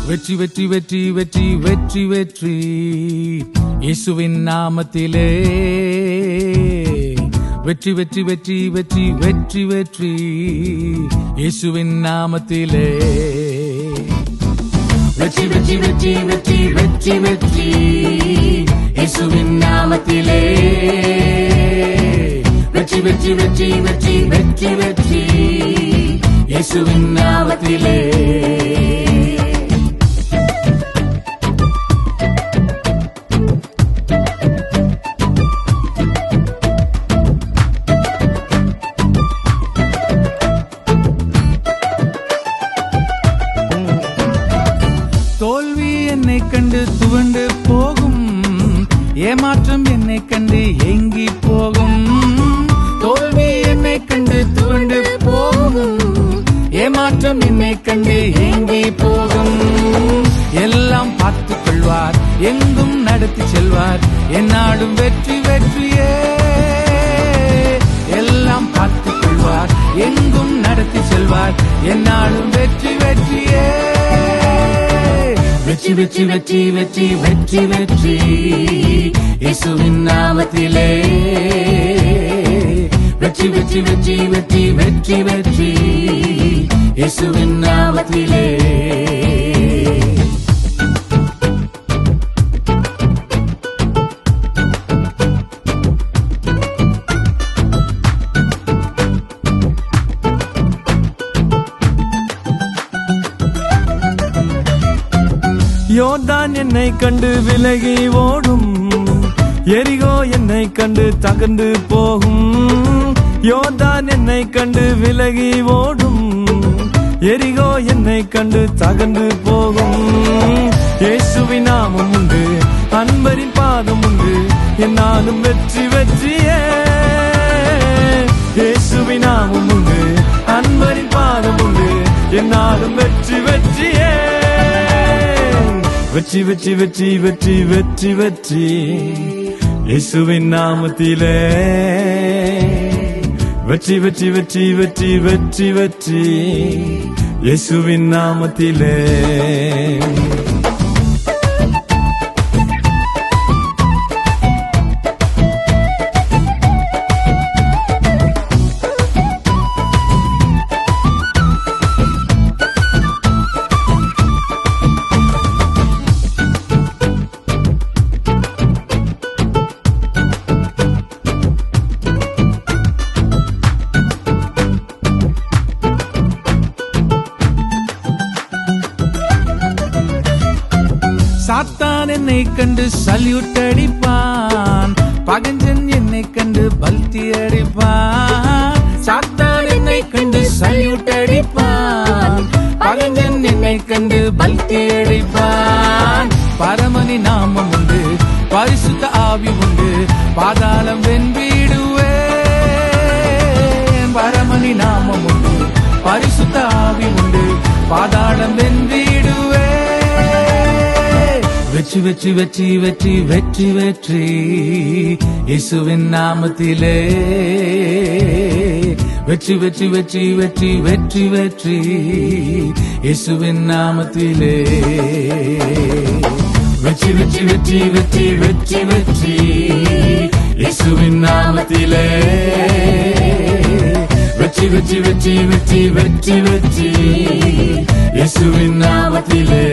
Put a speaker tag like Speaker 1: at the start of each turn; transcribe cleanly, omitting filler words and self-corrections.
Speaker 1: வெற்றி வெற்றி வெற்றி வெற்றி வெற்றி வெற்றி இயேசுவின் நாமத்திலே வெற்றி வெற்றி வெற்றி வெற்றி வெற்றி வெற்றி இயேசுவின் நாமத்திலே வெற்றி வெற்றி வெற்றி வெற்றி வெற்றி வெற்றி இயேசுவின் நாமத்திலே வெற்றி வெற்றி வெற்றி வெற்றி வெற்றி வெற்றி இயேசுவின் நாமத்திலே தோல்வி என்னை கண்டு துவண்டு போகும், ஏமாற்றம் என்னை கண்டு ஏங்கி போகும். தோல்வி என்னை கண்டு துவண்டு போகும், ஏமாற்றம் என்னை கண்டு ஏங்கி போகும். எல்லாம் பார்த்துக் கொள்வார், எங்கும் நடத்தி செல்வார், என்னாலும் வெற்றி வெற்றியே. எல்லாம் பார்த்துக் கொள்வார், எங்கும் நடத்தி செல்வார், என்னாலும் வெற்றி வெற்றியே. வெற்றி வெற்றி வெற்றி வெற்றி வெற்றி வெற்றி இயேசுவின் நாமத்திலே வெற்றி வெற்றி வெற்றி வெற்றி வெற்றி வெற்றி இயேசுவின் நாமத்திலே
Speaker 2: யோர்தான் என்னை கண்டு விலகி ஓடும், எரிகோ என்னை கண்டு தகர்ந்து போகும். யோர்தான் என்னை கண்டு விலகி ஓடும், எரிகோ என்னை கண்டு தகர்ந்து போகும். இயேசுவின் நாமம் உண்டு, அன்பரின் பாதம் உண்டு, என்னாலும் வெற்றி வெற்றியே. இயேசுவின் நாமம் உண்டு, அன்பரின் பாதம் உண்டு, என்னாலும் வெற்றி வெற்றியே. வெற்றி வெற்றி வெற்றி வெற்றி வெற்றி வெற்றி இயேசுவின் நாமத்திலே வெற்றி வெற்றி வெற்றி வெற்றி வெற்றி வெற்றி இயேசுவின் நாமத்திலே
Speaker 1: சாத்தான் என்னை கண்டு சல்யூட் அடிப்பான், பகஞ்சன் என்னை கண்டு பல்டி அடிப்பான். சாத்தான் என்னை கண்டு சல்யூட் அடிப்பான், பகஞ்சன் என்னை கண்டு பல்டி அடிப்பான். பரமனி நாமம் உண்டு, பரிசுத்த ஆவி உண்டு, பாதாளம் வென்றிடுவேன். பரமனி நாமம் உண்டு, பரிசுத்த ஆவி உண்டு, பாதாளம் வென்றிடுவேன். வெற்றி வெற்றி வெற்றி வெற்றி வெற்றி வெற்றி இயேசுவின் நாமத்திலே வெற்றி வெற்றி வெற்றி வெற்றி வெற்றி வெற்றி இயேசுவின் நாமத்திலே வெற்றி வெற்றி வெற்றி வெற்றி வெற்றி வெற்றி இயேசுவின் நாமத்திலே வெற்றி வெற்றி வெற்றி வெற்றி வெற்றி வெற்றி இயேசுவின் நாமத்திலே